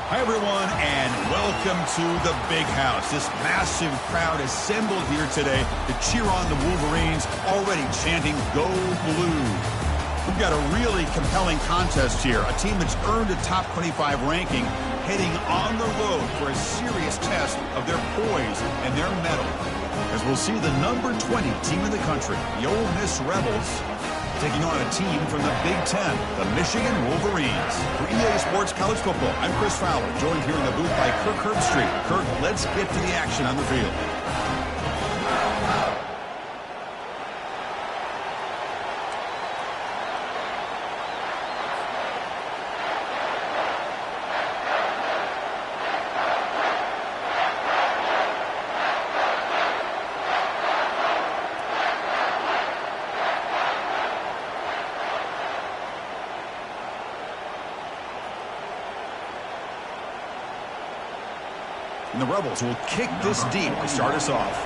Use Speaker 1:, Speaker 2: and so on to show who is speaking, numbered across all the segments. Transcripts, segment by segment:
Speaker 1: Hi, everyone, and welcome to the Big House. This massive crowd assembled here today to cheer on the Wolverines, already chanting, "Go Blue." We've got a really compelling contest here. A team that's earned a top 25 ranking heading on the road for a serious test of their poise and their mettle. As we'll see the number 20 team in the country, the Ole Miss Rebels, taking on a team from the Big Ten, the Michigan Wolverines. For EA Sports College Football, I'm Chris Fowler, joined here in the booth by Kirk Herbstreit. Kirk, let's get to the action on the field. And the Rebels will kick this deep to start us off.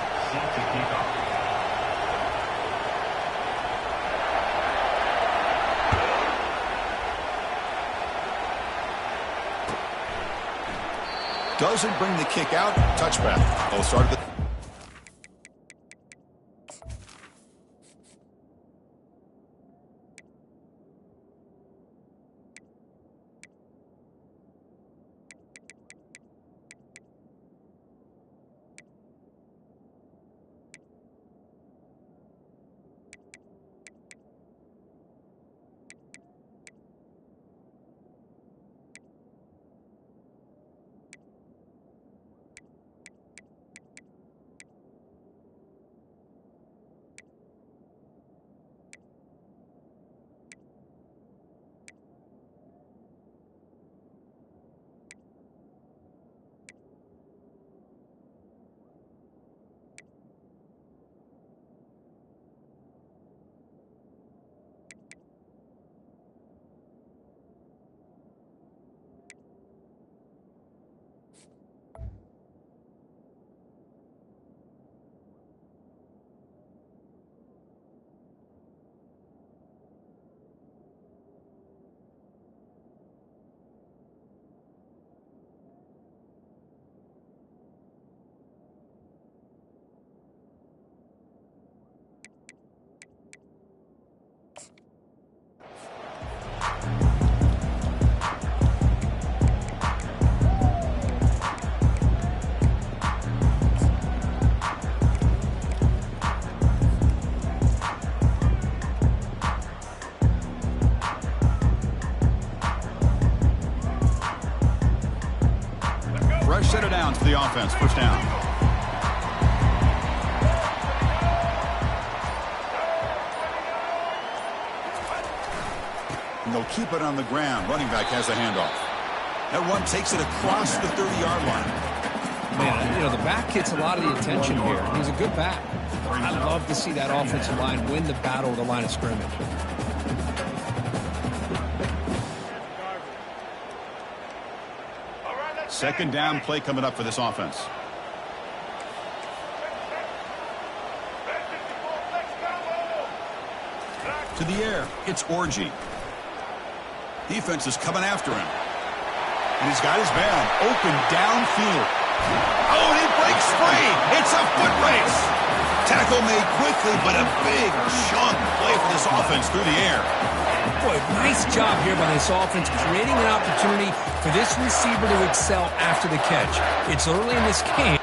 Speaker 1: Doesn't bring the kick out. Touchback. They'll start the fresh set of downs for the offense. First down. And they'll keep it on the ground. Running back has the handoff. That one takes it across the 30-yard line.
Speaker 2: Man, you know, the back gets a lot of the attention here. He's a good back. I love to see that offensive line win the battle of the line of scrimmage.
Speaker 1: Second down play coming up for this offense. To the air, it's Orgy. Defense is coming after him. And he's got his man open downfield. Oh, and he breaks free. It's a foot race. Tackle made quickly, but a big chunk play for this offense through the air.
Speaker 2: Boy, nice job here by this offense, creating an opportunity for this receiver to excel after the catch. It's early in this game.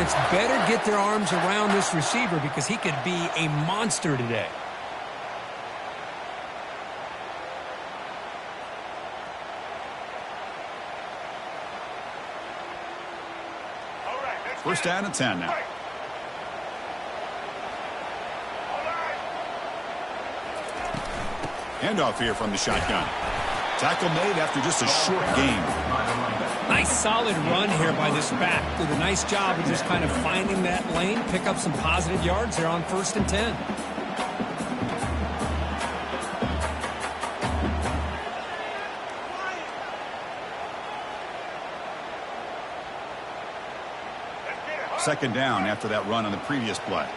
Speaker 2: defense better get their arms around this receiver because he could be a monster today.
Speaker 1: First down and 10 now. Handoff here from the shotgun. Tackle made after just a short gain.
Speaker 2: Nice solid run here by this back. Did a nice job of just kind of finding that lane, pick up some positive yards there on 1st and 10.
Speaker 1: Second down after that run on the previous play.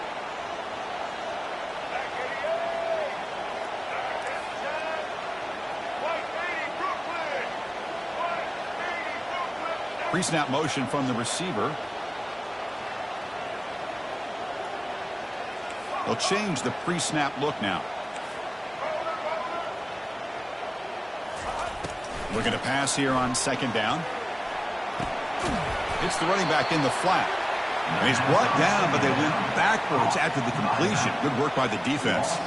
Speaker 1: Pre-snap motion from the receiver. They'll change the pre-snap look now. Looking to pass here on second down. It's the running back in the flat. He's brought down, but they went backwards after the completion. Good work by the defense.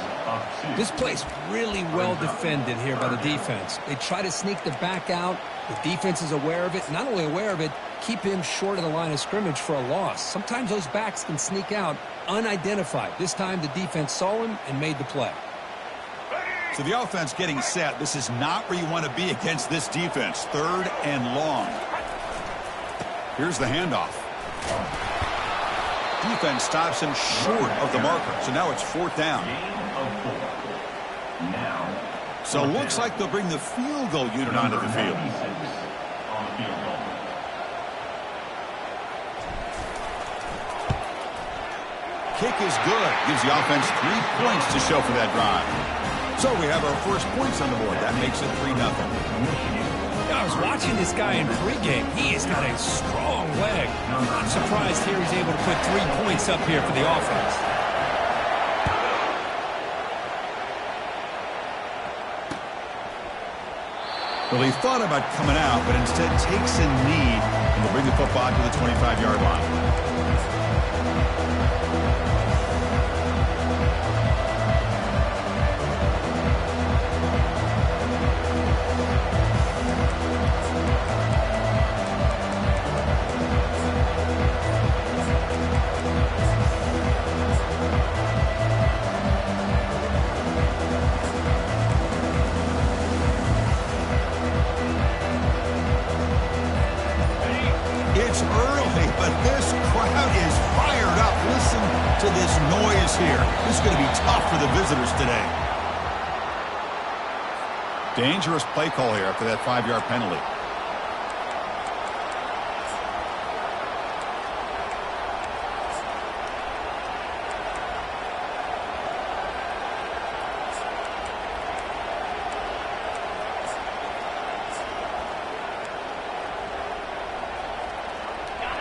Speaker 2: This play's really well defended here by the defense. They try to sneak the back out. The defense is aware of it. Not only aware of it, keep him short of the line of scrimmage for a loss. Sometimes those backs can sneak out unidentified. This time the defense saw him and made the play.
Speaker 1: So the offense getting set. This is not where you want to be against this defense. 3rd and long. Here's the handoff. Defense stops him short of the marker. So now it's 4th down. So looks like they'll bring the field goal unit onto the field. Kick is good. Gives the offense 3 points to show for that drive. So we have our first points on the board. That makes it 3-0.
Speaker 2: I was watching this guy in pregame. He has got a strong leg. I'm surprised here he's able to put 3 points up here for the offense.
Speaker 1: Well, he thought about coming out, but instead takes a knee and will bring the football to the 25-yard line. It's early, but this crowd is fired up. Listen to this noise here. This is going to be tough for the visitors today. Dangerous play call here after that 5-yard penalty.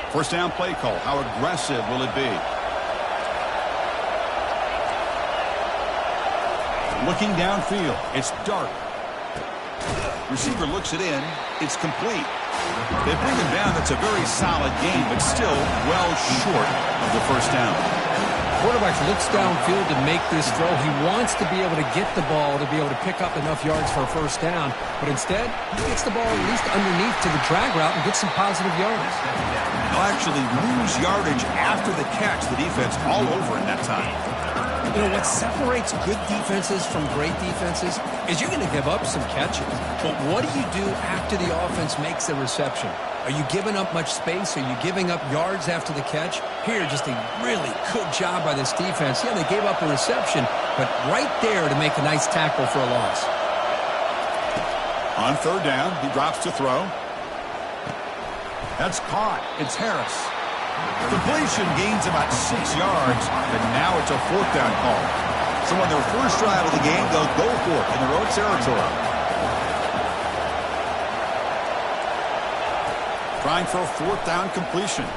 Speaker 1: First down play call. How aggressive will it be? Looking downfield. It's dark. Receiver looks it in. It's complete. They bring him down. That's a very solid game, but still well short of the first down.
Speaker 2: Quarterback looks downfield to make this throw. He wants to be able to get the ball to be able to pick up enough yards for a first down. But instead, he gets the ball at least underneath to the drag route and gets some positive yards.
Speaker 1: They'll actually lose yardage after the catch. The defense all over in that time.
Speaker 2: You know, what separates good defenses from great defenses is you're going to give up some catches. But what do you do after the offense makes a reception? Are you giving up much space? Are you giving up yards after the catch? Here, just a really good job by this defense. Yeah, they gave up a reception, but right there to make a nice tackle for a loss.
Speaker 1: On third down, he drops to throw. That's caught. It's Harris. Completion gains about 6 yards, and now it's a 4th down call. So on their first drive of the game, they'll go for it in their own territory. Trying for a 4th down completion.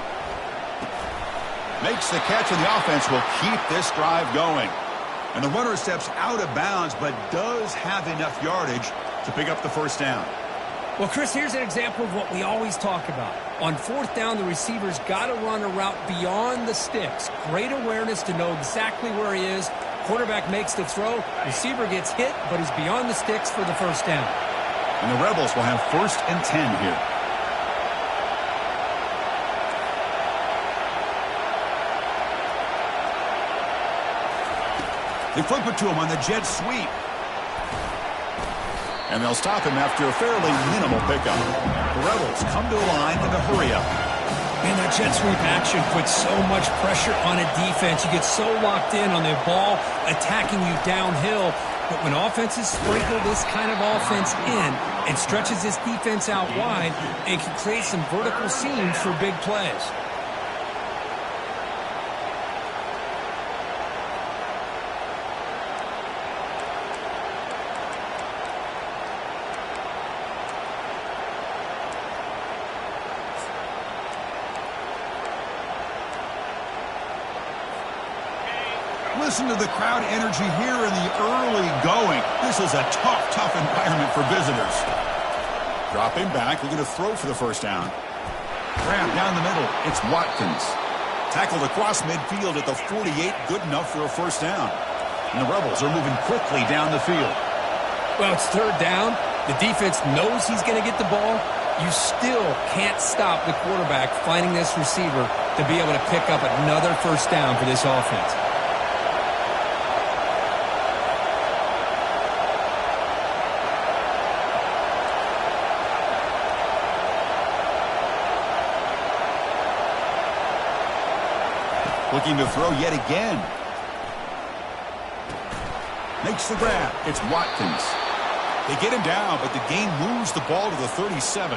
Speaker 1: Makes the catch, and the offense will keep this drive going. And the runner steps out of bounds, but does have enough yardage to pick up the first down.
Speaker 2: Well, Chris, here's an example of what we always talk about. On fourth down, the receiver's got to run a route beyond the sticks. Great awareness to know exactly where he is. Quarterback makes the throw. Receiver gets hit, but he's beyond the sticks for the first down.
Speaker 1: And the Rebels will have 1st and 10 here. They flip it to him on the jet sweep. And they'll stop him after a fairly minimal pickup. The Rebels come to the line in a hurry-up.
Speaker 2: Man, that jet sweep action puts so much pressure on a defense. You get so locked in on the ball attacking you downhill. But when offenses sprinkle this kind of offense in, it stretches this defense out wide and can create some vertical seams for big plays.
Speaker 1: Listen to the crowd energy here in the early going. This is a tough environment for visitors. Dropping back, looking to throw for the first down. Grab down the middle. It's Watkins. Tackled across midfield at the 48. Good enough for a first down. And the Rebels are moving quickly down the field.
Speaker 2: Well, it's third down. The defense knows he's going to get the ball. You still can't stop the quarterback finding this receiver to be able to pick up another first down for this offense.
Speaker 1: Looking to throw yet again. Makes the grab. It's Watkins. They get him down, but the game moves the ball to the 37.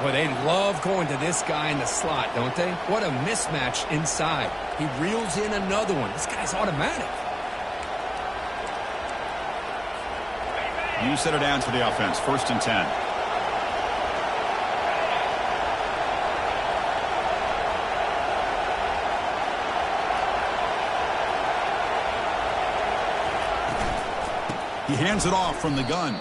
Speaker 2: Well, they love going to this guy in the slot, don't they? What a mismatch inside. He reels in another one. This guy's automatic.
Speaker 1: You set it down to the offense. 1st and 10. He hands it off from the gun.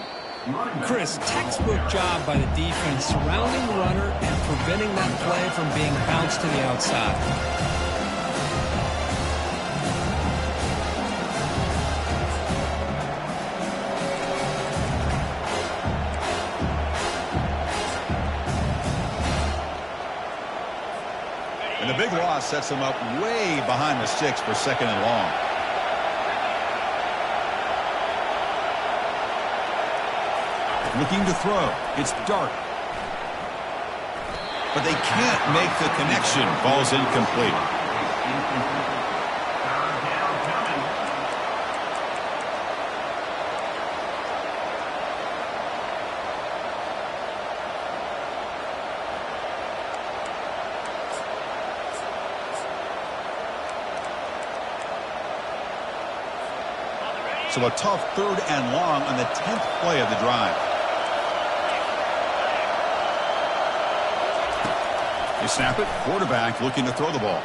Speaker 2: Chris, textbook job by the defense surrounding the runner and preventing that play from being bounced to the outside.
Speaker 1: And the big loss sets him up way behind the sticks for 2nd and long. Looking to throw. It's Dart. But they can't make the connection. Ball's incomplete. So a tough 3rd and long on the 10th play of the drive. They snap it. Quarterback looking to throw the ball.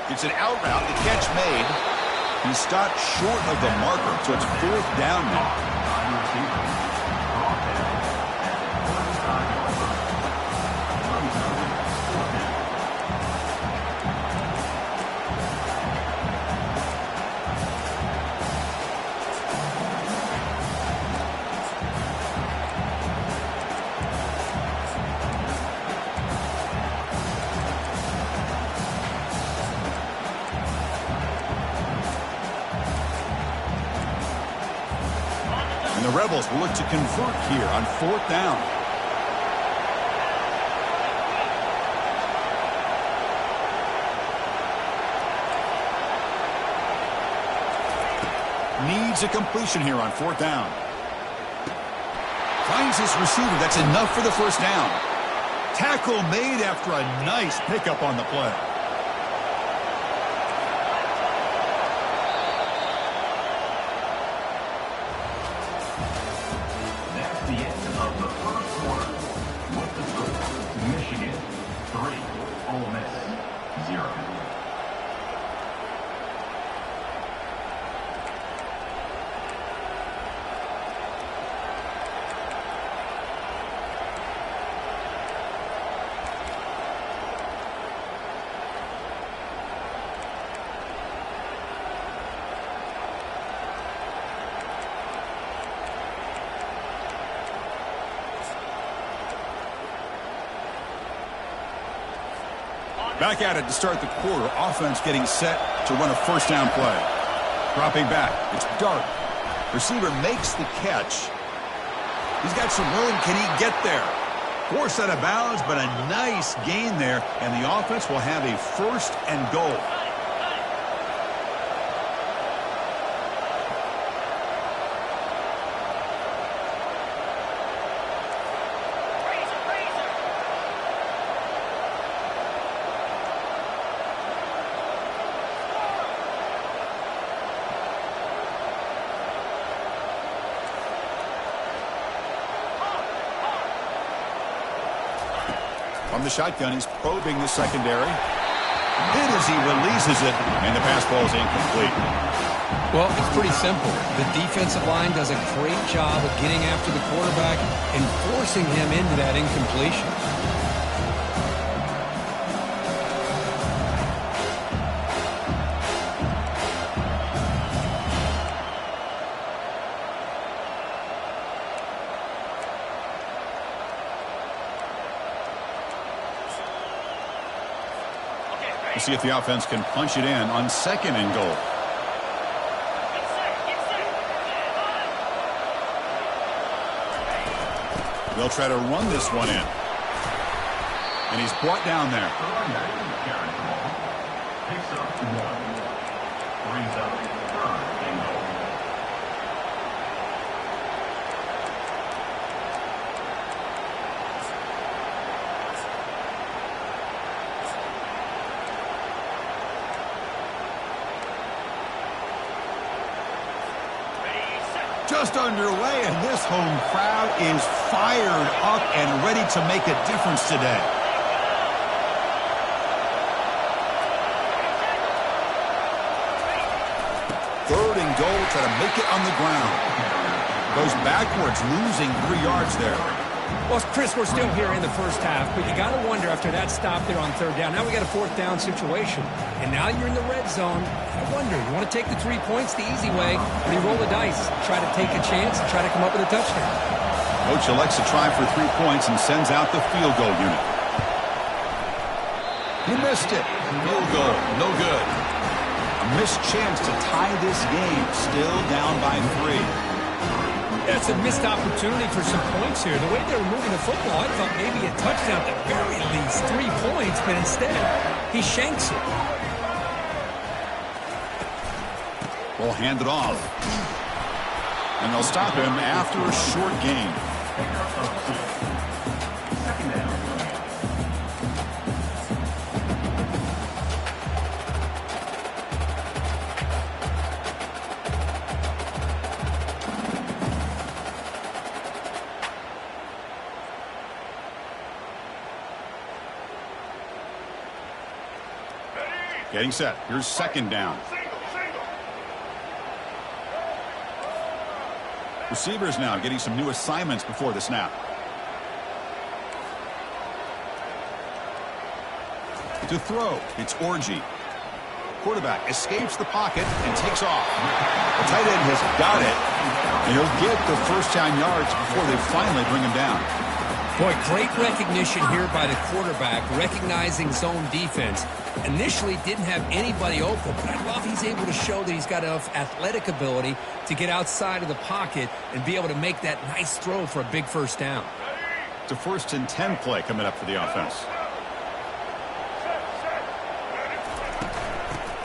Speaker 1: It's an out route. The catch made. He stopped short of the marker, so it's 4th down now. And the Rebels will look to convert here on 4th down. Needs a completion here on 4th down. Finds his receiver. That's enough for the first down. Tackle made after a nice pickup on the play.
Speaker 3: Michigan 3, Ole Miss 0.
Speaker 1: Back at it to start the quarter. Offense getting set to run a first down play. Dropping back. It's Dart. Receiver makes the catch. He's got some room. Can he get there? Forced out of bounds, but a nice gain there. And the offense will have a first and goal. From the shotgun, he's probing the secondary. Hit as he releases it, and the pass ball is incomplete.
Speaker 2: Well, it's pretty simple. The defensive line does a great job of getting after the quarterback and forcing him into that incompletion.
Speaker 1: We'll see if the offense can punch it in on second and goal. They'll try to run this one in. And he's brought down there.
Speaker 3: Picks up 1. Brings up 3rd and goal.
Speaker 1: Just underway, and this home crowd is fired up and ready to make a difference today. Third and goal, try to make it on the ground. Goes backwards, losing 3 yards there.
Speaker 2: Well, Chris, we're still here in the first half, but you got to wonder after that stop there on 3rd down. Now we got a 4th down situation, and now you're in the red zone. I wonder, you want to take the 3 points the easy way, or do you roll the dice, try to take a chance, and try to come up with a touchdown?
Speaker 1: Coach elects to try for 3 points and sends out the field goal unit. He missed it. Field goal, no good. A missed chance to tie this game, still down by 3.
Speaker 2: That's a missed opportunity for some points here. The way they were moving the football, I thought maybe a touchdown at the very least, 3 points, but instead, he shanks it.
Speaker 1: Will hand it off. And they'll stop him after a short gain.
Speaker 3: Second down.
Speaker 1: Getting set. Here's 2nd down. Receivers now getting some new assignments before the snap. To throw, it's Orgy. Quarterback escapes the pocket and takes off. The tight end has got it, and he'll get the first down yards before they finally bring him down.
Speaker 2: Boy, great recognition here by the quarterback, recognizing zone defense. Initially didn't have anybody open, but I love he's able to show that he's got enough athletic ability to get outside of the pocket and be able to make that nice throw for a big first down.
Speaker 1: It's a 1st and 10 play coming up for the offense.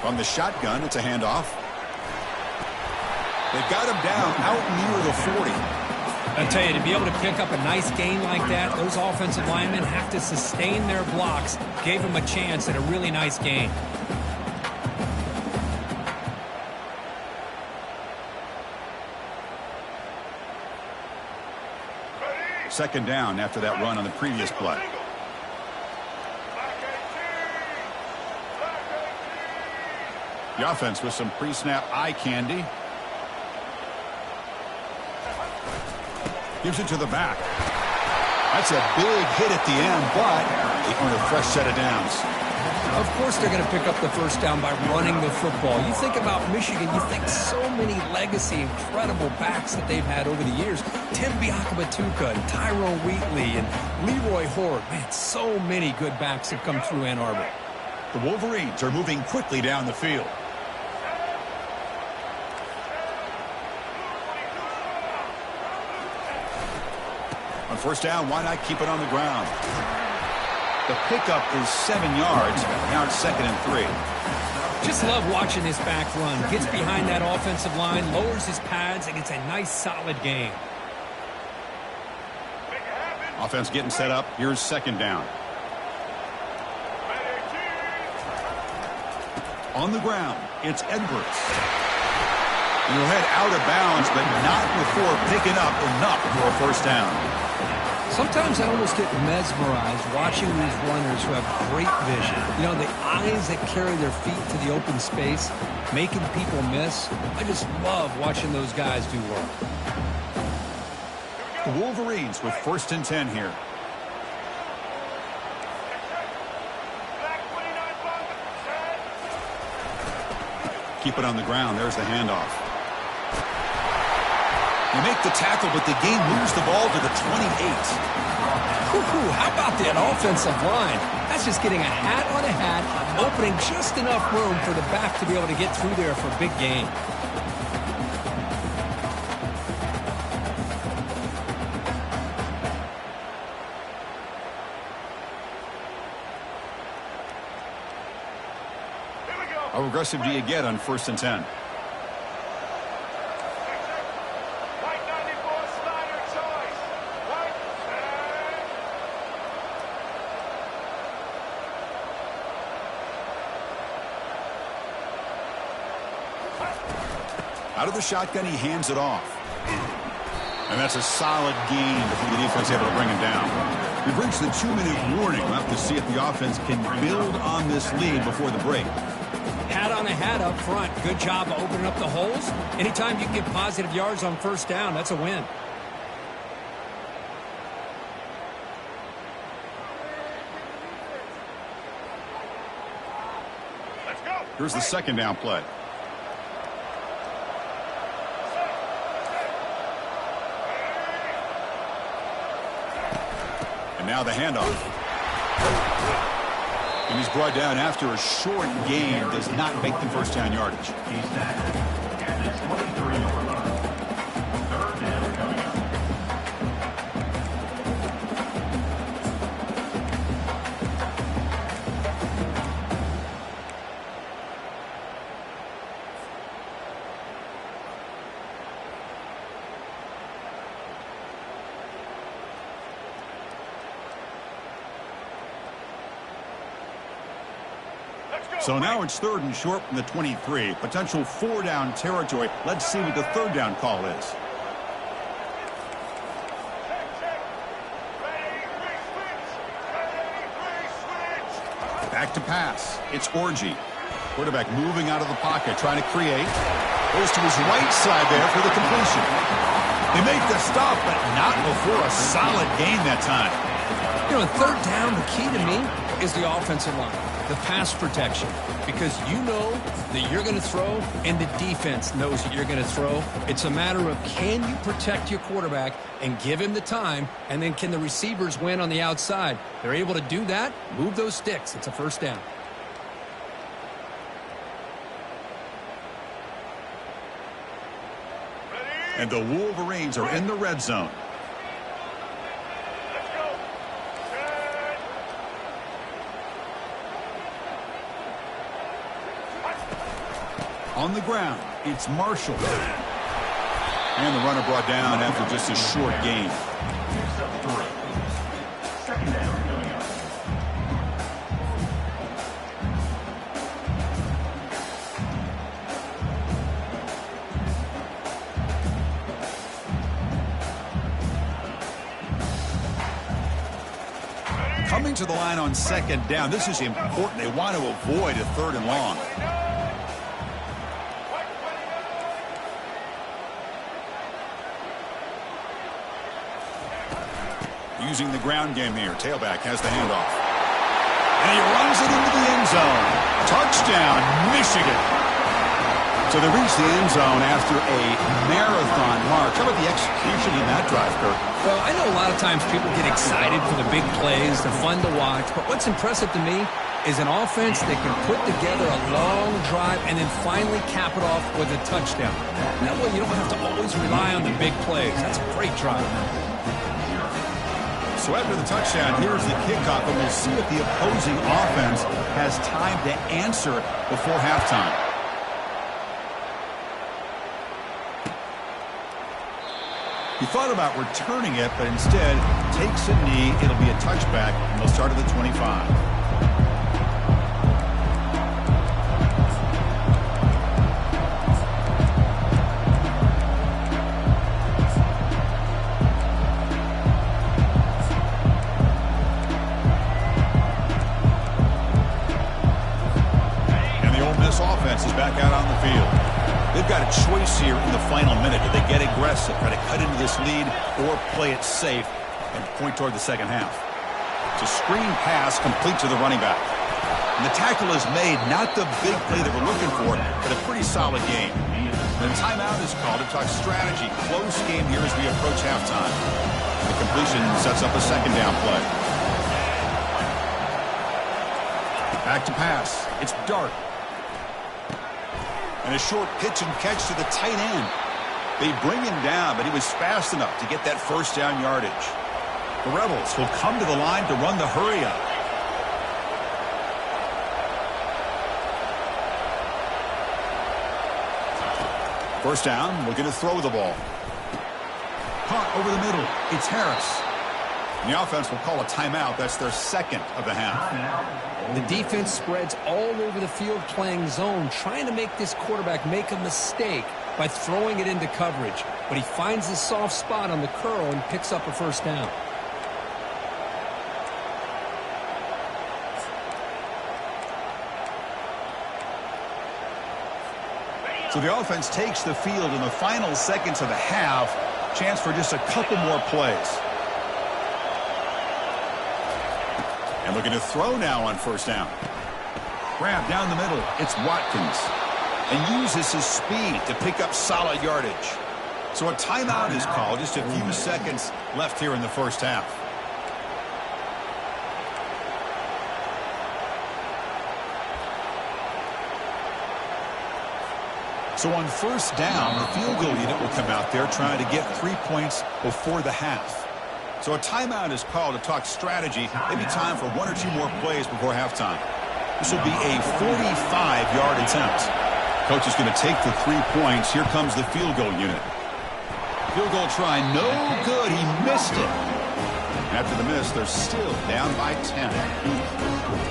Speaker 1: From the shotgun, it's a handoff. They got him down out near the 40.
Speaker 2: I tell you, to be able to pick up a nice gain like that, those offensive linemen have to sustain their blocks. Gave him a chance at a really nice gain.
Speaker 1: Second down after that run on the previous play. The offense with some pre-snap eye candy. Gives it to the back. That's a big hit at the end, but they earn a fresh set of downs.
Speaker 2: Of course they're going to pick up the first down by running the football. You think about Michigan, you think so many legacy, incredible backs that they've had over the years. Tim Biakabatuka and Tyrone Wheatley and Leroy Horde. Man, so many good backs have come through Ann Arbor.
Speaker 1: The Wolverines are moving quickly down the field. On first down, why not keep it on the ground? The pickup is 7 yards. Now it's 2nd and 3.
Speaker 2: Just love watching this back run. Gets behind that offensive line, lowers his pads, and it's a nice, solid game.
Speaker 1: Offense getting set up. Here's 2nd down. On the ground, it's Edwards. He'll head out of bounds, but not before picking up enough for a first down.
Speaker 2: Sometimes I almost get mesmerized watching these runners who have great vision. You know, the eyes that carry their feet to the open space, making people miss. I just love watching those guys do work.
Speaker 1: The Wolverines with 1st and 10 here. Keep it on the ground. There's the handoff. They make the tackle, but the game moves the ball to the 28.
Speaker 2: How about that offensive line? That's just getting a hat on a hat, opening just enough room for the back to be able to get through there for a big gain.
Speaker 1: How aggressive do you get on 1st and 10? Out of the shotgun, he hands it off. And that's a solid gain before the defense able to bring him down. We've reached the 2-minute warning. We'll have to see if the offense can build on this lead before the break.
Speaker 2: Hat on a hat up front. Good job of opening up the holes. Anytime you can get positive yards on first down, that's a win.
Speaker 3: Let's go.
Speaker 1: Here's the 2nd down play. And now the handoff. And he's brought down after a short gain. Does not make the first down yardage.
Speaker 3: He's tackled. And it's 23 over 11. 3rd down coming up.
Speaker 1: So now it's 3rd and short from the 23. Potential 4-down territory. Let's see what the 3rd down call is. Back to pass. It's Orgy. Quarterback moving out of the pocket, trying to create. Goes to his right side there for the completion. They make the stop, but not before a solid gain that time.
Speaker 2: You know, on 3rd down, the key to me is the offensive line. The pass protection, because you know that you're going to throw and the defense knows that you're going to throw. It's a matter of can you protect your quarterback and give him the time, and then can the receivers win on the outside? They're able to do that, move those sticks. It's a first down.
Speaker 1: And the Wolverines are in the red zone. On the ground, it's Marshall. And the runner brought down after just a short gain.
Speaker 3: 2nd down coming up.
Speaker 1: Coming to the line on 2nd down. This is important. They want to avoid a 3rd and long. Using the ground game here. Tailback has the handoff. And he runs it into the end zone. Touchdown, Michigan. So they reach the end zone after a marathon march. How about the execution in that drive, Kirk?
Speaker 2: Well, I know a lot of times people get excited for the big plays. They're fun to watch. But what's impressive to me is an offense that can put together a long drive and then finally cap it off with a touchdown. That way you don't have to always rely on the big plays. That's a great drive.
Speaker 1: So after the touchdown, here's the kickoff, and we'll see if the opposing offense has time to answer before halftime. He thought about returning it, but instead takes a knee. It'll be a touchback, and they'll start at the 25. And the Ole Miss offense is back out on the field. They've got a choice here in the final minute. Do they get aggressive, try to cut into this lead, or play it safe and point toward the second half? It's a screen pass complete to the running back. And the tackle is made, not the big play that we're looking for, but a pretty solid game. And a timeout is called to talk strategy. Close game here as we approach halftime. The completion sets up a second down play. Back to pass. It's Dart. And a short pitch and catch to the tight end. They bring him down, but he was fast enough to get that first down yardage. The Rebels will come to the line to run the hurry-up. First down, looking to throw the ball. Caught over the middle. It's Harris. And the offense will call a timeout. That's their second of the half.
Speaker 2: The defense spreads all over the field playing zone, trying to make this quarterback make a mistake by throwing it into coverage. But he finds a soft spot on the curl and picks up a first down.
Speaker 1: So the offense takes the field in the final seconds of the half. Chance for just a couple more plays. And looking to throw now on first down. Grab down the middle. It's Watkins. And uses his speed to pick up solid yardage. So a timeout is called. Just a few seconds left here in the first half. So on first down, the field goal unit will come out there trying to get 3 points before the half. So a timeout is called to talk strategy. Maybe time for 1 or 2 more plays before halftime. This will be a 45-yard attempt. Coach is going to take the 3 points. Here comes the field goal unit. Field goal try, no good. He missed it. After the miss, they're still down by 10.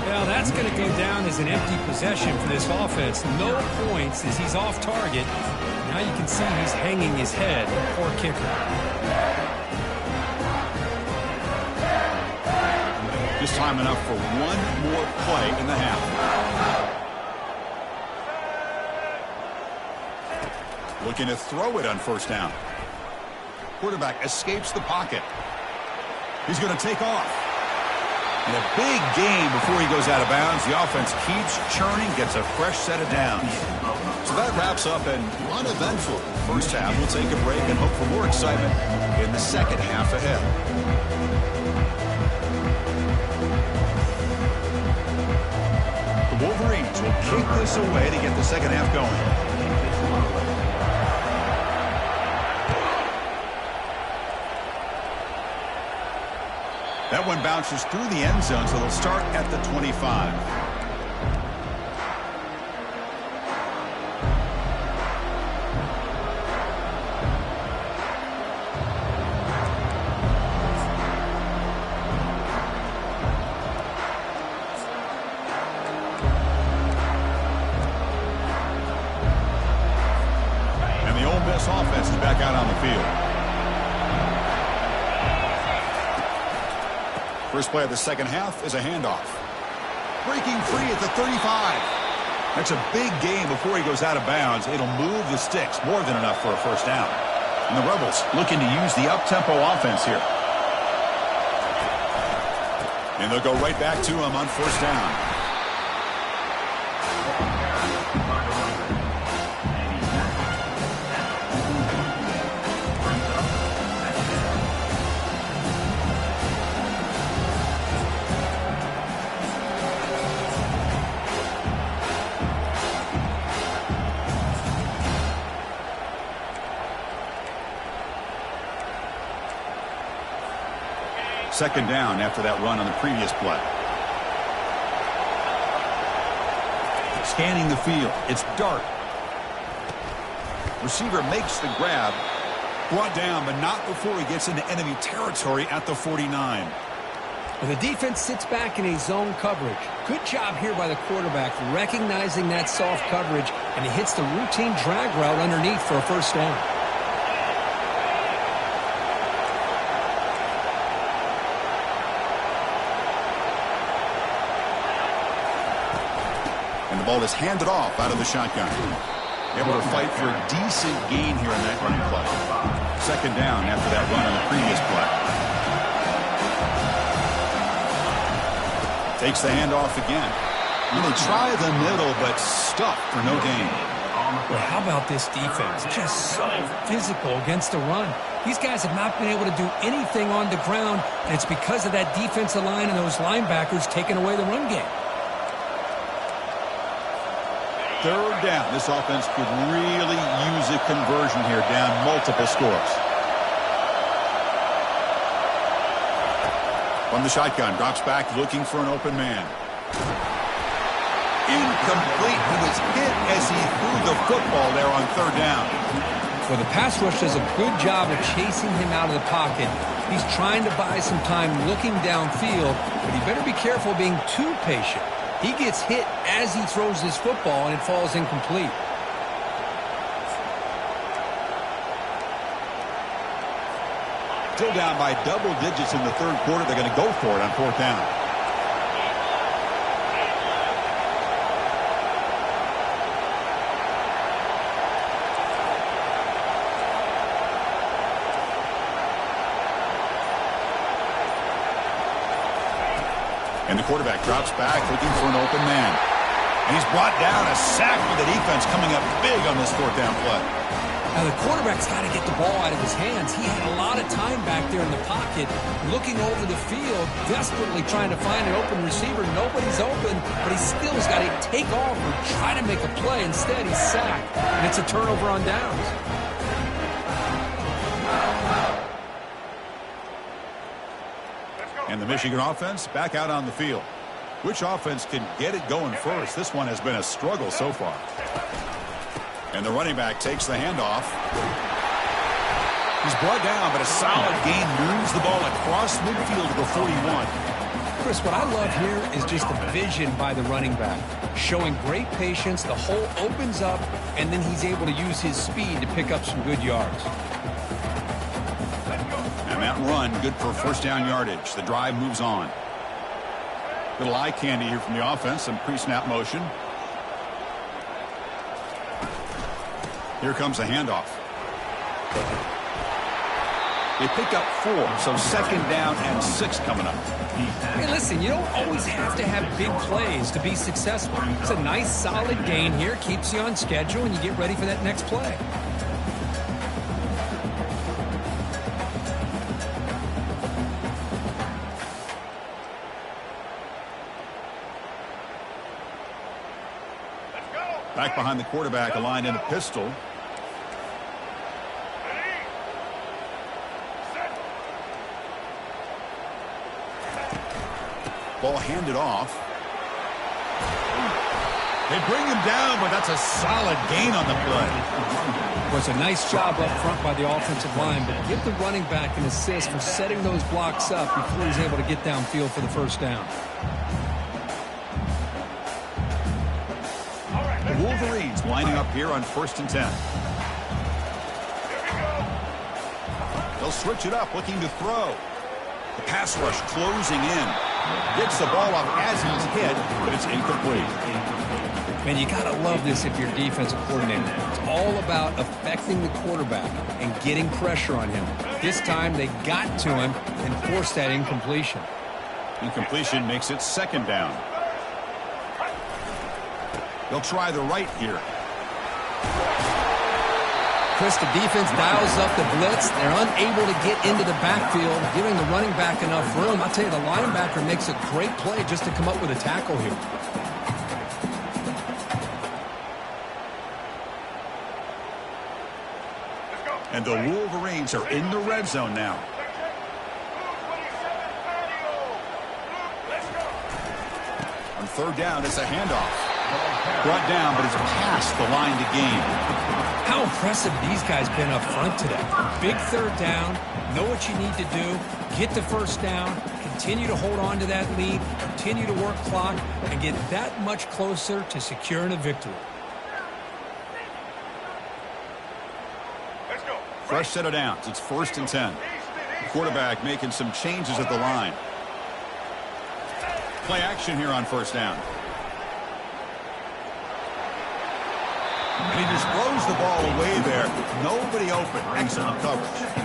Speaker 2: Well, that's going to go down as an empty possession for this offense. No points as he's off target. Now you can see he's hanging his head. Poor kicker.
Speaker 1: Just time enough for 1 more play in the half. Looking to throw it on first down. Quarterback escapes the pocket. He's going to take off. And a big game before he goes out of bounds. The offense keeps churning, gets a fresh set of downs. So that wraps up an uneventful first half. We'll take a break and hope for more excitement in the second half ahead. The Wolverines will kick this away to get the second half going. That one bounces through the end zone, so they'll start at the 25. And the Ole Miss offense is back out on the field. First play of the second half is a handoff. Breaking free at the 35. That's a big game before he goes out of bounds. It'll move the sticks, more than enough for a first down. And the Rebels looking to use the up-tempo offense here. And they'll go right back to him on first down. Second down after that run on the previous play. Scanning the field. It's dark. Receiver makes the grab. Brought down, but not before he gets into enemy territory at the 49.
Speaker 2: Well, the defense sits back in a zone coverage. Good job here by the quarterback recognizing that soft coverage, and he hits the routine drag route underneath for a first down.
Speaker 1: And the ball is handed off out of the shotgun. Able to fight for a decent gain here in that running play. Second down after that run on the previous play. Takes the handoff again. They try the middle, but stuck for no gain.
Speaker 2: Well, how about this defense? Just so physical against the run. These guys have not been able to do anything on the ground, and it's because of that defensive line and those linebackers taking away the run game.
Speaker 1: Third down. This offense could really use a conversion here, down multiple scores. From the shotgun, drops back looking for an open man. Incomplete. He was hit as he threw the football there on third down.
Speaker 2: Well, the pass rush does a good job of chasing him out of the pocket. He's trying to buy some time looking downfield, but he better be careful being too patient. He gets hit as he throws this football, and it falls incomplete.
Speaker 1: Still down by double digits in the third quarter. They're going to go for it on fourth down. And the quarterback drops back looking for an open man. And he's brought down, a sack for the defense coming up big on this fourth down play.
Speaker 2: Now, the quarterback's got to get the ball out of his hands. He had a lot of time back there in the pocket, looking over the field, desperately trying to find an open receiver. Nobody's open, but he still has got to take off or try to make a play. Instead, he's sacked, and it's a turnover on downs.
Speaker 1: And the Michigan offense back out on the field. Which offense can get it going first? This one has been a struggle so far. And the running back takes the handoff. He's brought down, but a solid gain moves the ball across midfield to the 41.
Speaker 2: Chris, what I love here is just the vision by the running back. Showing great patience, the hole opens up, and then he's able to use his speed to pick up some good yards.
Speaker 1: And that run, good for first down yardage. The drive moves on. Little eye candy here from the offense, some pre-snap motion. Here comes the handoff. They pick up 4, so second down and 6 coming up.
Speaker 2: Hey, listen, you don't always have to have big plays to be successful. It's a nice, solid gain here, keeps you on schedule, and you get ready for that next play.
Speaker 1: Back behind the quarterback, aligned in a pistol. Ball handed off. They bring him down, but that's a solid gain on the play.
Speaker 2: It was a nice job up front by the offensive line, but give the running back an assist for setting those blocks up before he's able to get downfield for the first down.
Speaker 1: The Wolverines lining up here on 1st and 10. They'll switch it up, looking to throw. The pass rush closing in. Gets the ball off as he's hit, but it's incomplete.
Speaker 2: Man, you got to love this if you're defensive coordinator. It's all about affecting the quarterback and getting pressure on him. This time they got to him and forced that incompletion.
Speaker 1: Incompletion makes it second down. They'll try the right here.
Speaker 2: Chris, the defense dials up the blitz. They're unable to get into the backfield, giving the running back enough room. I'll tell you, the linebacker makes a great play just to come up with a tackle here. And the Wolverines are in the red zone now.
Speaker 1: On third down, it's a handoff. Brought down, but it's past the line to gain.
Speaker 2: How impressive these guys been up front today. Big third down, know what you need to do, get the first down, continue to hold on to that lead, continue to work clock, and get that much closer to securing a victory.
Speaker 1: Fresh set of downs. It's 1st and 10. The quarterback making some changes at the line. Play action here on first down. And he just throws the ball away there. Nobody open. Excellent coverage.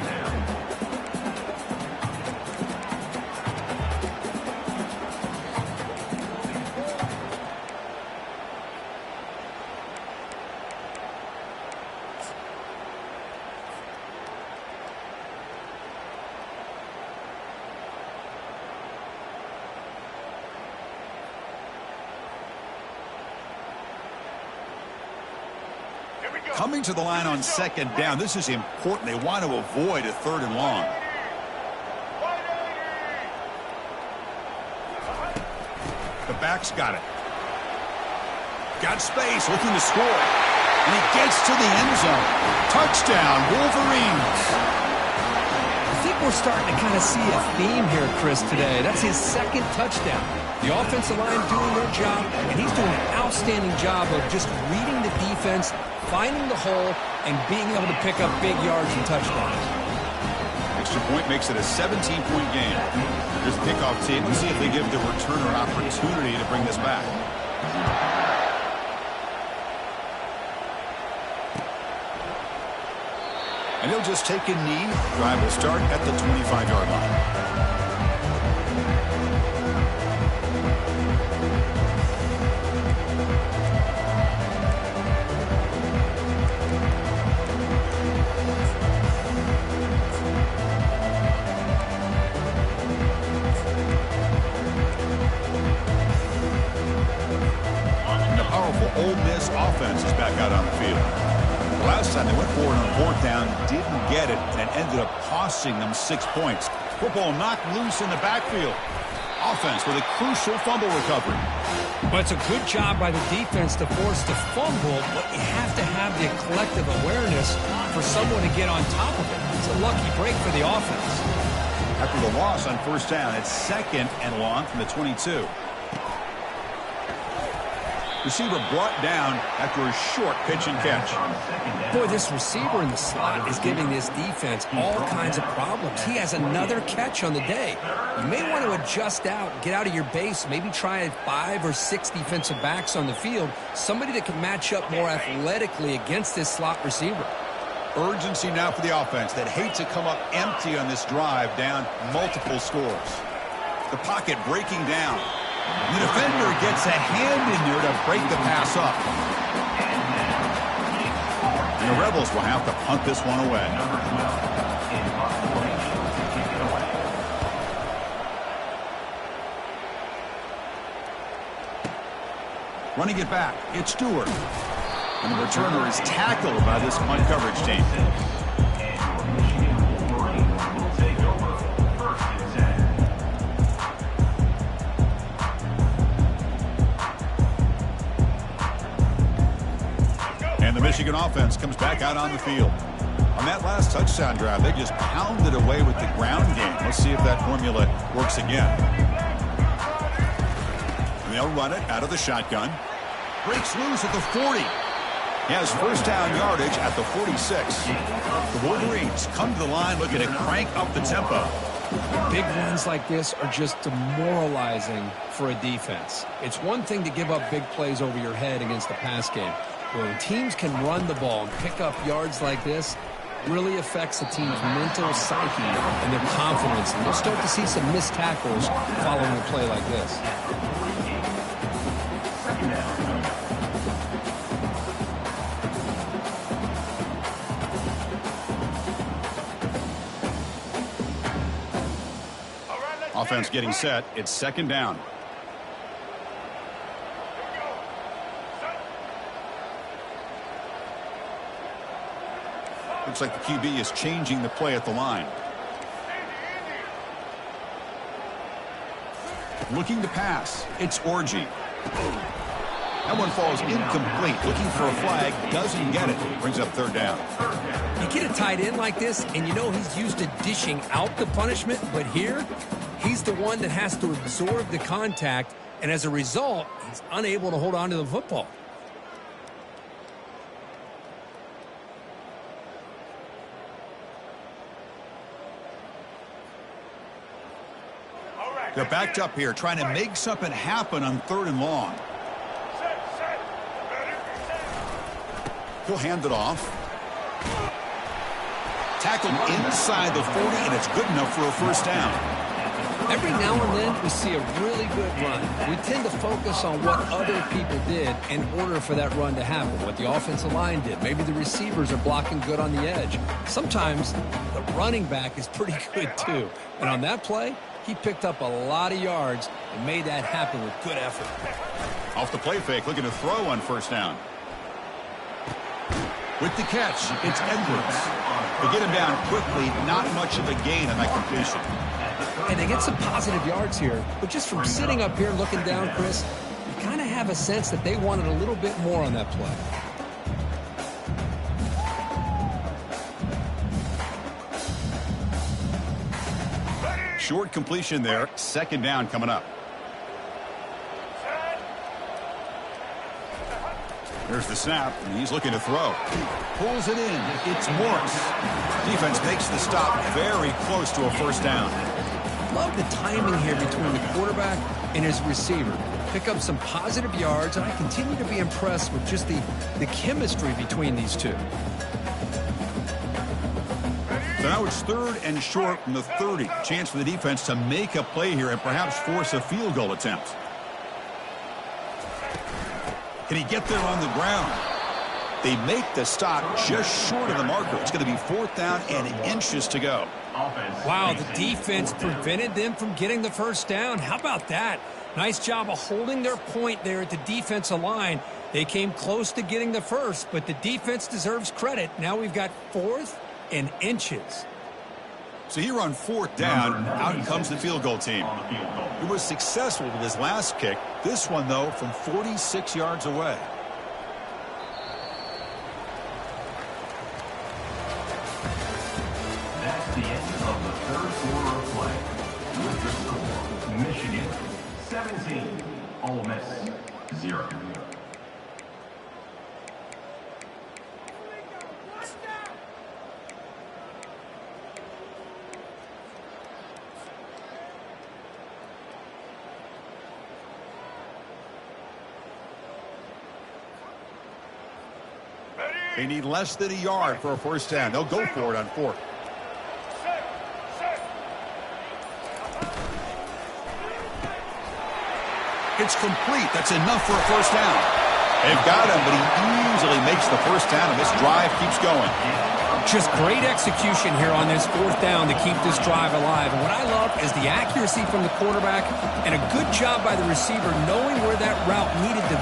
Speaker 1: Coming to the line on second down. This is important. They want to avoid a third and long. The back's got it. Got space, looking to score. And he gets to the end zone. Touchdown, Wolverines.
Speaker 2: I think we're starting to kind of see a theme here, Chris, today. That's his second touchdown. The offensive line doing their job, and he's doing an outstanding job of just reading the defense, finding the hole, and being able to pick up big yards and touchdowns.
Speaker 1: Extra point makes it a 17-point game. There's a kickoff team. Let's see if they give the returner opportunity to bring this back. And he'll just take a knee. Drive will start at the 25-yard line. Ole Miss offense is back out on the field. The last time they went forward on fourth down, didn't get it, and ended up costing them 6 points. Football knocked loose in the backfield. Offense with a crucial fumble recovery.
Speaker 2: Well, it's a good job by the defense to force the fumble, but you have to have the collective awareness for someone to get on top of it. It's a lucky break for the offense.
Speaker 1: After the loss on first down, it's 2nd and long from the 22. Receiver brought down after a short pitch and catch.
Speaker 2: Boy, this receiver in the slot is giving this defense all kinds of problems. He has another catch on the day. You may want to adjust out, get out of your base, maybe try 5 or 6 defensive backs on the field, somebody that can match up more athletically against this slot receiver.
Speaker 1: Urgency now for the offense that hate to come up empty on this drive, down multiple scores. The pocket breaking down. The defender gets a hand in there to break the pass up. And the Rebels will have to punt this one away. Running it back, it's Stewart. And the returner is tackled by this punt coverage team. And the Michigan offense comes back out on the field. On that last touchdown drive, they just pounded away with the ground game. Let's see if that formula works again. And they'll run it out of the shotgun. Breaks loose at the 40. He has first down yardage at the 46. The Wolverines come to the line looking to crank up the tempo.
Speaker 2: Big runs like this are just demoralizing for a defense. It's one thing to give up big plays over your head against the pass game. When teams can run the ball and pick up yards like this, really affects the team's mental psyche and their confidence. And you'll start to see some missed tackles following a play like this.
Speaker 1: Offense getting set. It's 2nd down. Looks like the QB is changing the play at the line. Looking to pass. It's Orji. That one falls incomplete. Looking for a flag, doesn't get it. Brings up third down.
Speaker 2: You get a tight end like this, and you know he's used to dishing out the punishment, but here, he's the one that has to absorb the contact, and as a result, he's unable to hold on to the football.
Speaker 1: They're backed up here, trying to make something happen on 3rd and long. He'll hand it off. Tackled inside the 40, and it's good enough for a first down.
Speaker 2: Every now and then, we see a really good run. We tend to focus on what other people did in order for that run to happen, what the offensive line did. Maybe the receivers are blocking good on the edge. Sometimes the running back is pretty good, too. And on that play, he picked up a lot of yards and made that happen with good effort.
Speaker 1: Off the play fake, looking to throw on first down. With the catch, it's Edwards. They get him down quickly, not much of a gain on that completion.
Speaker 2: And they get some positive yards here, but just from sitting up here looking down, Chris, you kind of have a sense that they wanted a little bit more on that play.
Speaker 1: Short completion there, second down coming up. There's the snap, and he's looking to throw. Pulls it in. It's Morris. Defense makes the stop very close to a first down.
Speaker 2: Love the timing here between the quarterback and his receiver. Pick up some positive yards, and I continue to be impressed with just the chemistry between these two.
Speaker 1: So now it's 3rd and short from the 30. Chance for the defense to make a play here and perhaps force a field goal attempt. Can he get there on the ground? They make the stop just short of the marker. It's going to be 4th down and inches to go.
Speaker 2: Wow, the defense prevented them from getting the first down. How about that? Nice job of holding their point there at the defensive line. They came close to getting the first, but the defense deserves credit. Now we've got 4th and inches.
Speaker 1: So here on 4th down, out comes the field goal team. He was successful with his last kick. This one, though, from 46 yards away.
Speaker 3: That's the end of the 3rd quarter of play. With the score, Michigan 17, Ole Miss 0.
Speaker 1: They need less than a yard for a first down. They'll go for it on 4th. It's complete. That's enough for a first down. They've got him, but he easily makes the first down, and this drive keeps going.
Speaker 2: Just great execution here on this 4th down to keep this drive alive. And what I love is the accuracy from the quarterback and a good job by the receiver knowing where that route needed to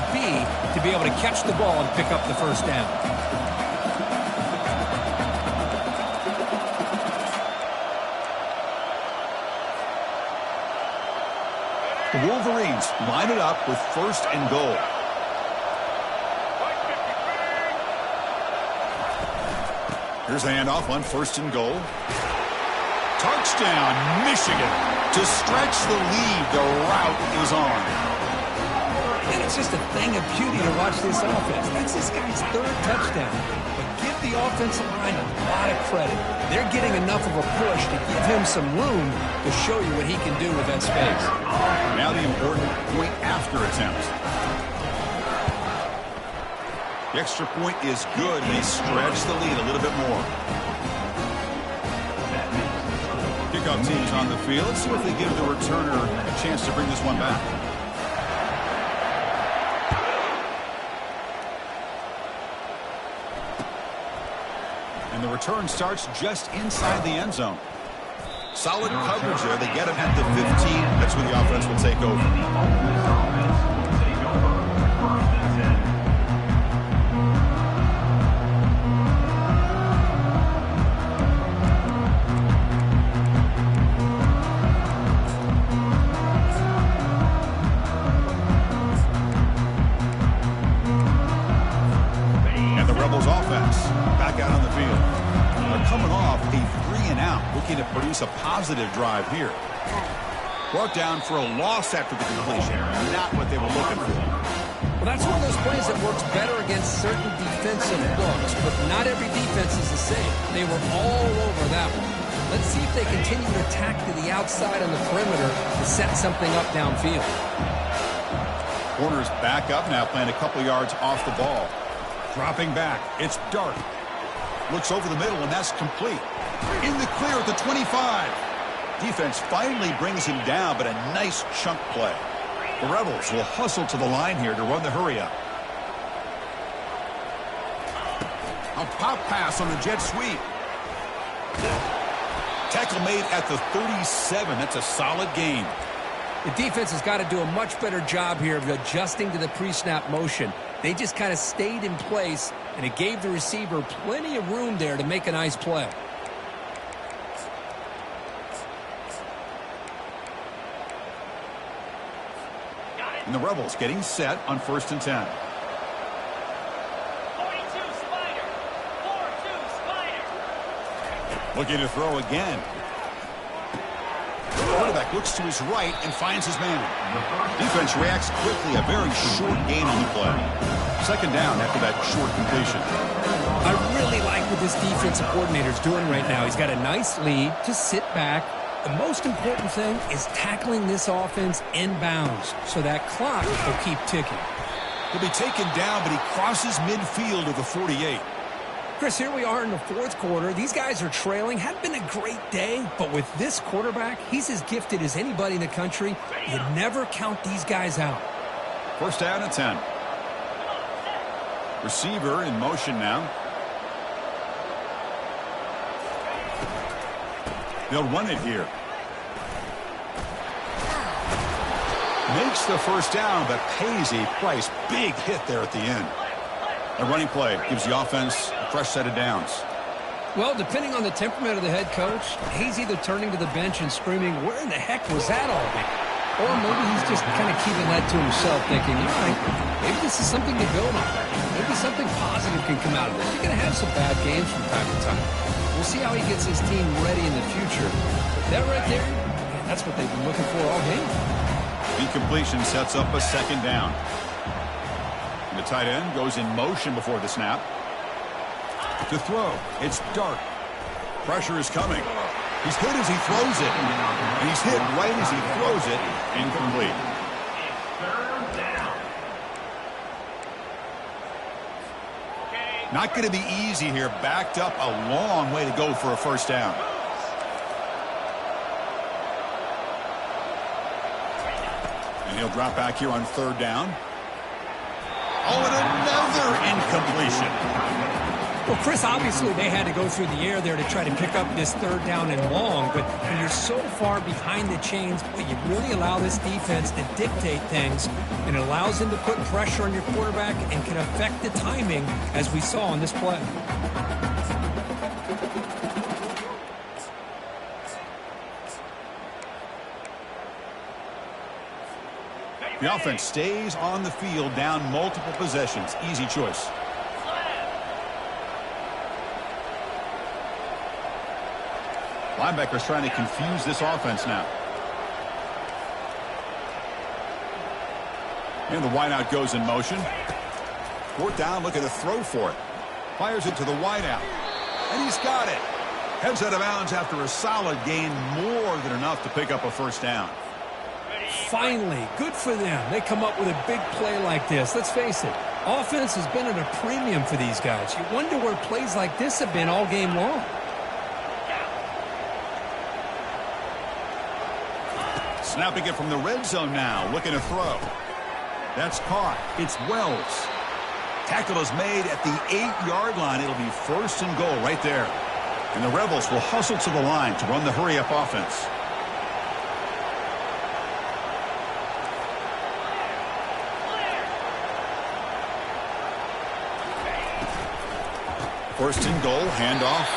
Speaker 2: be able to catch the ball and pick up the first down.
Speaker 1: The Wolverines line it up with 1st and goal. Here's the handoff on 1st and goal. Touchdown, Michigan. To stretch the lead, the route is on.
Speaker 2: And it's just a thing of beauty to watch this offense. That's this guy's 3rd touchdown. But give the offensive line a lot of credit. They're getting enough of a push to give him some room to show you what he can do with that space.
Speaker 1: Now the important point after attempt. The extra point is good, and they stretch the lead a little bit more. Kickoff team's on the field. Let's see if they give the returner a chance to bring this one back. And the return starts just inside the end zone. Solid coverage there. They get him at the 15. That's where the offense will take over. looking to produce a positive drive here. Brought down for a loss after the completion. Not what they were looking for.
Speaker 2: Well, that's one of those plays that works better against certain defensive looks, but not every defense is the same. They were all over that one. Let's see if they continue to attack to the outside on the perimeter to set something up downfield.
Speaker 1: Corner's back up now, playing a couple yards off the ball. Dropping back. It's Dart. Looks over the middle, and that's complete. In the clear at the 25. Defense finally brings him down, but a nice chunk play. The Rebels will hustle to the line here to run the hurry-up. A pop pass on the jet sweep. Tackle made at the 37. That's a solid gain.
Speaker 2: The defense has got to do a much better job here of adjusting to the pre-snap motion. They just kind of stayed in place, and it gave the receiver plenty of room there to make a nice play.
Speaker 1: And the Rebels getting set on 1st and 10.
Speaker 4: 42 Spider. 4-2 Spider.
Speaker 1: Looking to throw again. The quarterback looks to his right and finds his man. Defense reacts quickly. A very short gain on the play. 2nd down after that short completion.
Speaker 2: I really like what this defensive coordinator is doing right now. He's got a nice lead to sit back. The most important thing is tackling this offense inbounds so that clock will keep ticking.
Speaker 1: He'll be taken down, but he crosses midfield of the 48.
Speaker 2: Chris, here we are in the 4th quarter. These guys are trailing. Hadn't been a great day, but with this quarterback, he's as gifted as anybody in the country. You never count these guys out.
Speaker 1: 1st down and 10. Receiver in motion now. They'll run it here. Makes the 1st down, but pays a price. Big hit there at the end. A running play gives the offense a fresh set of downs.
Speaker 2: Well, depending on the temperament of the head coach, he's either turning to the bench and screaming, where in the heck was that all day? Or maybe he's just kind of keeping that to himself, thinking, all right, maybe this is something to build on. Maybe something positive can come out of this. You're going to have some bad games from time to time. We'll see how he gets his team ready in the future. But that right there, man, that's what they've been looking for all game.
Speaker 1: Incompletion sets up a 2nd down. And the tight end goes in motion before the snap. To throw, it's Dart. Pressure is coming. He's hit as he throws it. And he's hit right as he throws it. Incomplete.
Speaker 3: 3rd down.
Speaker 1: Not going to be easy here. Backed up a long way to go for a 1st down. And he'll drop back here on 3rd down. Oh, and another incompletion.
Speaker 2: Well, Chris, obviously they had to go through the air there to try to pick up this 3rd down and long, but when you're so far behind the chains, you really allow this defense to dictate things, and it allows them to put pressure on your quarterback and can affect the timing, as we saw on this play.
Speaker 1: The offense stays on the field, down multiple possessions. Easy choice. Linebackers trying to confuse this offense now. And the wideout goes in motion. 4th down, looking to throw for it. Fires it to the wideout. And he's got it. Heads out of bounds after a solid gain, more than enough to pick up a 1st down.
Speaker 2: Finally, good for them. They come up with a big play like this. Let's face it, offense has been at a premium for these guys. You wonder where plays like this have been all game long.
Speaker 1: Snapping it from the red zone now, looking to throw. That's caught. It's Wells. Tackle is made at the 8-yard line. It'll be 1st and goal right there. And the Rebels will hustle to the line to run the hurry-up offense. First and goal, handoff.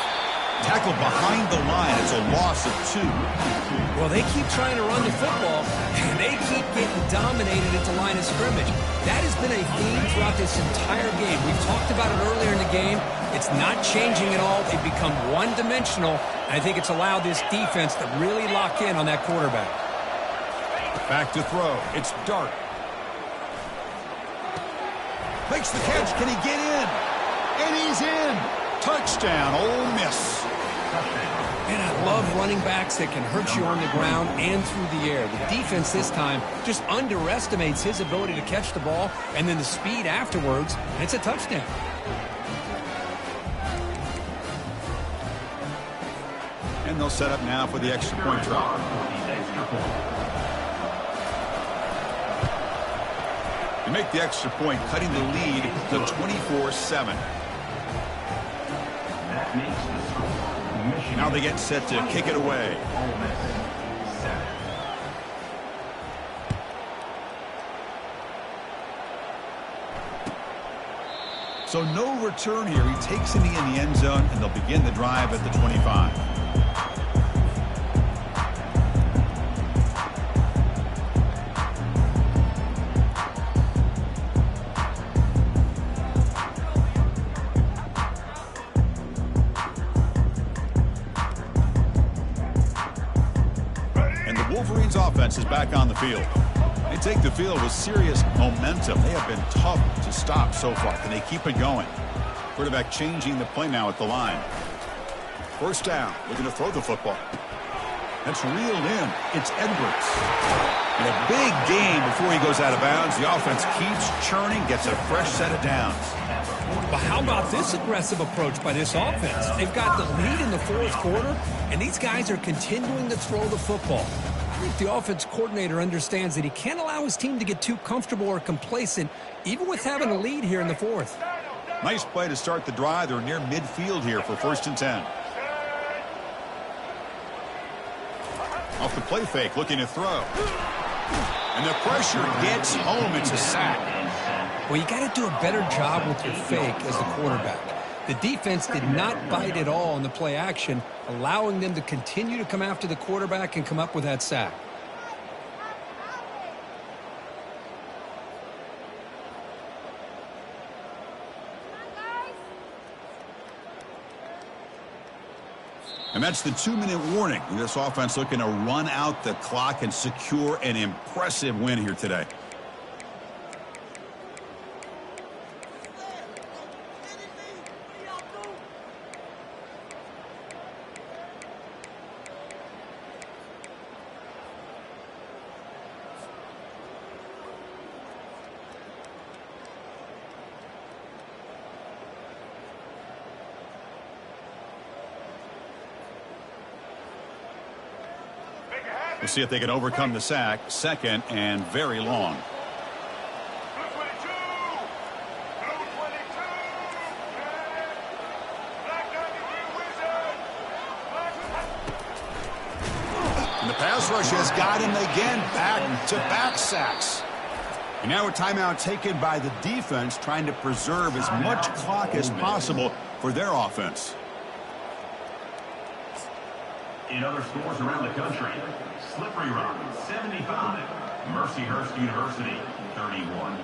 Speaker 1: Tackle behind the line. It's a loss of 2.
Speaker 2: Well, they keep trying to run the football, and they keep getting dominated at the line of scrimmage. That has been a theme throughout this entire game. We've talked about it earlier in the game. It's not changing at all. They've become one-dimensional, and I think it's allowed this defense to really lock in on that quarterback.
Speaker 1: Back to throw. It's Dart. Makes the catch. Can he get in? And he's in. Touchdown, Ole Miss.
Speaker 2: And I love running backs that can hurt you on the ground and through the air. The defense this time just underestimates his ability to catch the ball and then the speed afterwards, and it's a touchdown.
Speaker 1: And they'll set up now for the extra point try. They make the extra point, cutting the lead to 24-7.
Speaker 3: That makes the score. Michigan.
Speaker 1: Now they get set to kick it away.
Speaker 3: Ole Miss 7.
Speaker 1: So no return here. He takes it in the end zone, and they'll begin the drive at the 25. Wolverines offense is back on the field. They take the field with serious momentum. They have been tough to stop so far. Can they keep it going? Quarterback changing the play now at the line. First down, looking to throw the football. That's reeled in. It's Edwards. And a big gain before he goes out of bounds. The offense keeps churning, gets a fresh set of downs.
Speaker 2: But how about this aggressive approach by this offense? They've got the lead in the fourth quarter, and these guys are continuing to throw the football. I think the offense coordinator understands that he can't allow his team to get too comfortable or complacent, even with having a lead here in the fourth.
Speaker 1: Nice play to start the drive. They're near midfield here for 1st and 10. Off the play fake, looking to throw. And the pressure gets home. It's a sack.
Speaker 2: Well, you got to do a better job with your fake as the quarterback. The defense did not bite at all in the play action, allowing them to continue to come after the quarterback and come up with that sack.
Speaker 1: And that's the 2-minute warning. This offense looking to run out the clock and secure an impressive win here today. We'll see if they can overcome the sack. 2nd and very long. And the pass rush has got him again. Back-to-back sacks. And now a timeout taken by the defense, trying to preserve as much clock as possible for their offense.
Speaker 3: In other scores around the country, Slippery Rock 75, Mercyhurst University 31.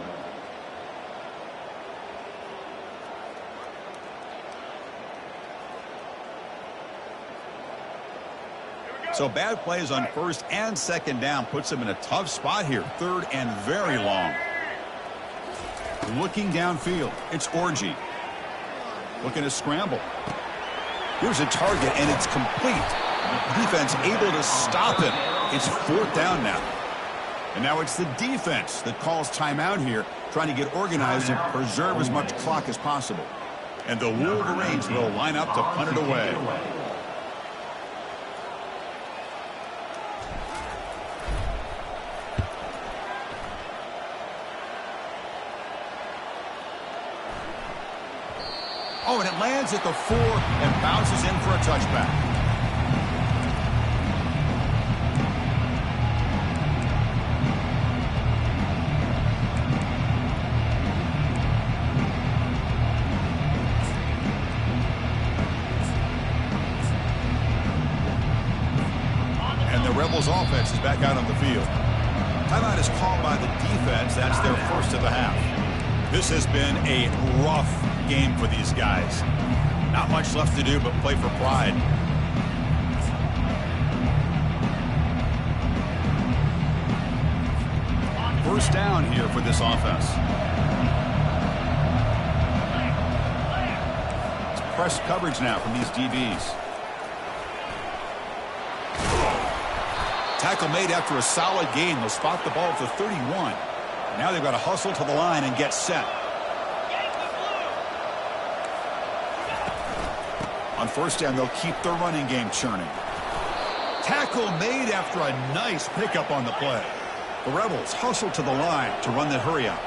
Speaker 1: So bad plays on 1st and 2nd down puts them in a tough spot here. 3rd and very long. Looking downfield, it's Orgy. Looking to scramble. Here's a target, and it's complete. Defense able to stop him. It's 4th down now. And now it's the defense that calls timeout here, trying to get organized and preserve as much clock as possible. And the Wolverines will line up to punt it away. Oh, and it lands at the 4 and bounces in for a touchback. And the Rebels offense is back out on the field. Timeout is called by the defense. That's their first of the half. This has been a rough game for these guys. Not much left to do but play for pride. First down here for this offense. It's press coverage now from these DBs. Tackle made after a solid gain. They'll spot the ball at the 31. Now they've got to hustle to the line and get set. On first down, they'll keep their running game churning. Tackle made after a nice pickup on the play. The Rebels hustle to the line to run the hurry up.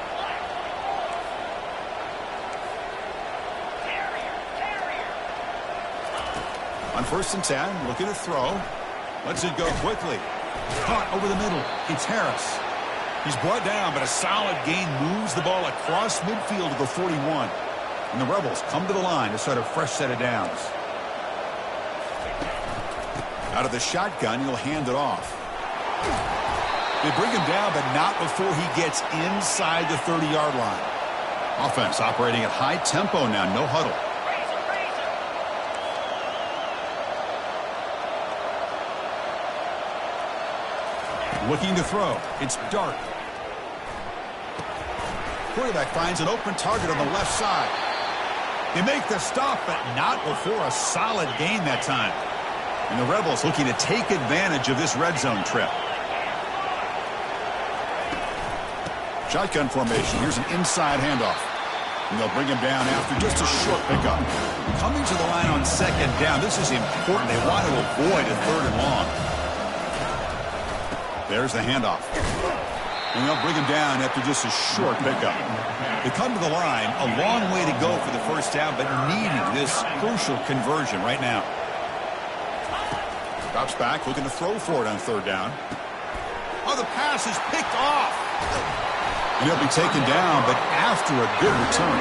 Speaker 1: On first and 10, looking to throw. Lets it go quickly. Caught over the middle. It's Harris. He's brought down, but a solid gain moves the ball across midfield to the 41. And the Rebels come to the line to start a fresh set of downs. Out of the shotgun, he'll hand it off. They bring him down, but not before he gets inside the 30-yard line. Offense operating at high tempo now, no huddle. Looking to throw. It's Dart. Quarterback finds an open target on the left side. They make the stop, but not before a solid gain that time. And the Rebels looking to take advantage of this red zone trip. Shotgun formation. Here's an inside handoff. And they'll bring him down after just a short pickup. Coming to the line on second down. This is important. They want to avoid a third and long. There's the handoff. And they'll bring him down after just a short pickup. They come to the line, a long way to go for the first down, but needing this crucial conversion right now. Drops back, looking to throw for it on third down. Oh, the pass is picked off. And he'll be taken down, but after a good return.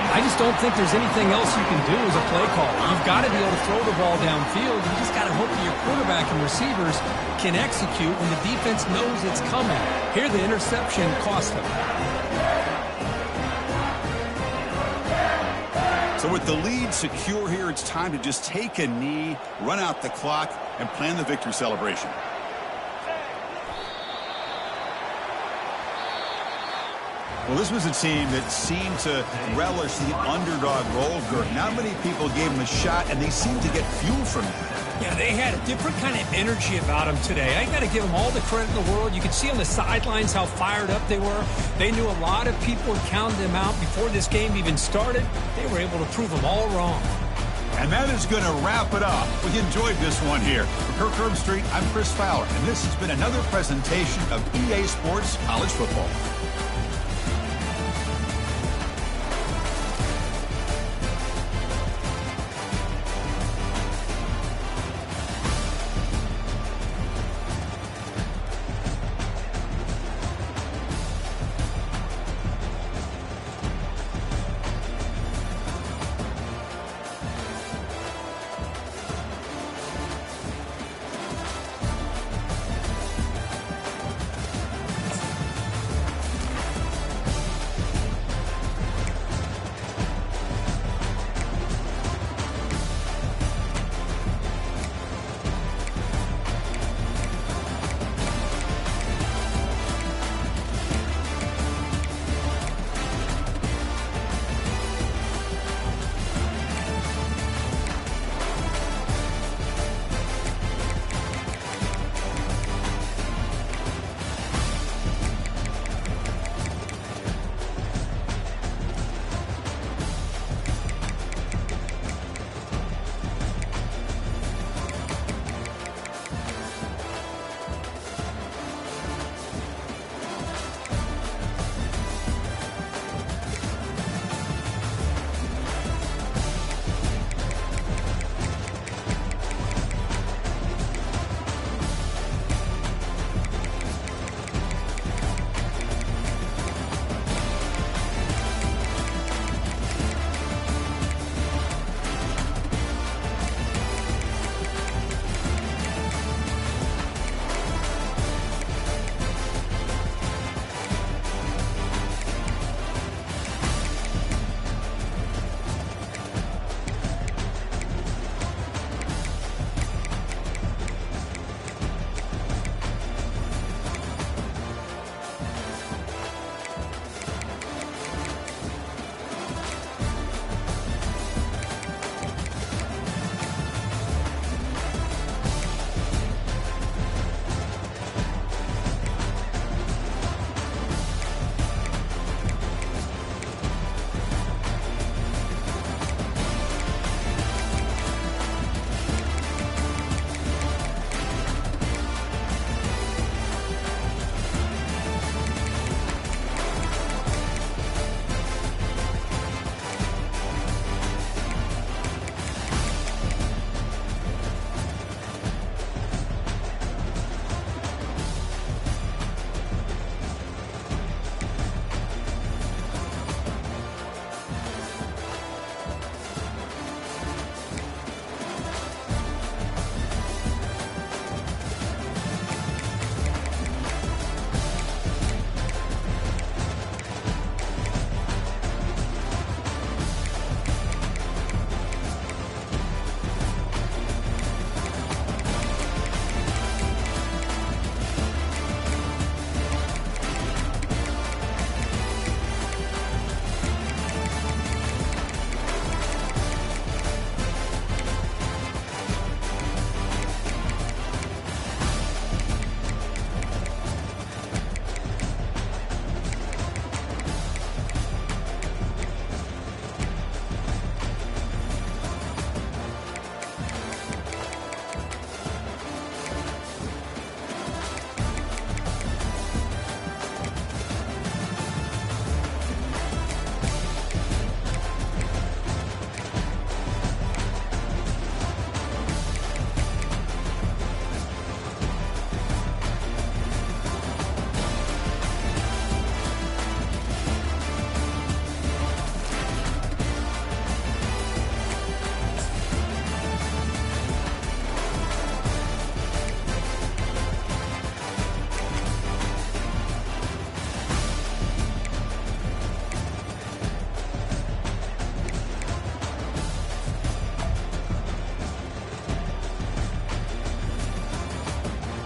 Speaker 2: I just don't think there's anything else you can do as a play caller. You've got to be able to throw the ball downfield. You just got to hope that your quarterback and receivers can execute when the defense knows it's coming. Here, the interception cost them.
Speaker 1: So with the lead secure here, it's time to just take a knee, run out the clock, and plan the victory celebration. Well, this was a team that seemed to relish the underdog role, Gert. Not many people gave them a shot, and they seemed to get fuel from it.
Speaker 2: Yeah, they had a different kind of energy about them today. I got to give them all the credit in the world. You could see on the sidelines how fired up they were. They knew a lot of people had counted them out before this game even started. They were able to prove them all wrong.
Speaker 1: And that is going to wrap it up. We enjoyed this one here. For Kirk Street, I'm Chris Fowler, and this has been another presentation of EA Sports College Football.